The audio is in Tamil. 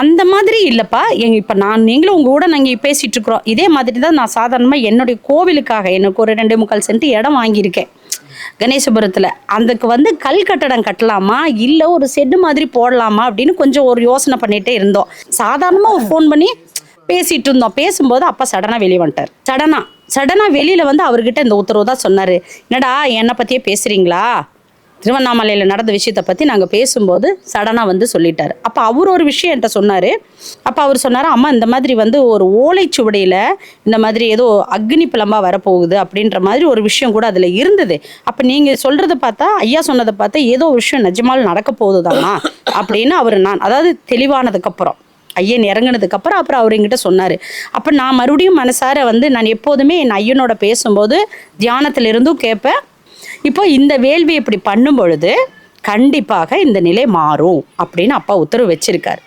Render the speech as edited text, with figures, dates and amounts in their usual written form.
அந்த மாதிரி இல்லைப்பா. இப்போ நீங்களும் உங்கள் கூட நாங்கள் பேசிகிட்டு இருக்கிறோம். இதே மாதிரி தான் நான் சாதாரணமாக என்னுடைய கோவிலுக்காக எனக்கு ஒரு 2.25 சென்ட் இடம் வாங்கியிருக்கேன் கணேசபுரத்தில். அதுக்கு கல் கட்டடம் கட்டலாமா இல்லை ஒரு ஷெட்டு மாதிரி போடலாமா அப்படின்னு கொஞ்சம் ஒரு யோசனை பண்ணிகிட்டே இருந்தோம். சாதாரணமாக ஒரு ஃபோன் பண்ணி பேசிகிட்டு இருந்தோம். பேசும்போது அப்பா சடனாக வெளியே வந்துட்டார். சடனாக வெளியில் அவர்கிட்ட இந்த உத்தரவு தான் சொன்னார். என்னடா என்னை பற்றியே பேசுகிறீங்களா, திருவண்ணாமலையில் நடந்த விஷயத்தை பற்றி நாங்கள் பேசும்போது சடனாக சொல்லிட்டார். அப்போ அவர் ஒரு விஷயம் என்கிட்ட சொன்னார். அப்போ அவர் சொன்னார், அம்மா இந்த மாதிரி ஒரு ஓலைச்சுவடியில் இந்த மாதிரி ஏதோ அக்னி பிளம்பாக வரப்போகுது அப்படின்ற மாதிரி ஒரு விஷயம் கூட அதில் இருந்தது. அப்போ நீங்கள் சொல்கிறத பார்த்தா, ஐயா சொன்னதை பார்த்தா ஏதோ விஷயம் நிஜமால் நடக்க போகுதுதாம்மா அப்படின்னு அதாவது தெளிவானதுக்கப்புறம் ஐயன் இறங்கினதுக்கப்புறம் அப்புறம் அவர் என்கிட்ட சொன்னார். அப்போ நான் மறுபடியும் மனசார நான் எப்போதுமே என் ஐயனோட பேசும்போது தியானத்திலிருந்தும் கேட்பேன். இப்போ இந்த வேள்வி இப்படி பண்ணும் பொழுது கண்டிப்பாக இந்த நிலை மாறும் அப்படின்னு அப்பா உத்தரவு வச்சிருக்காரு.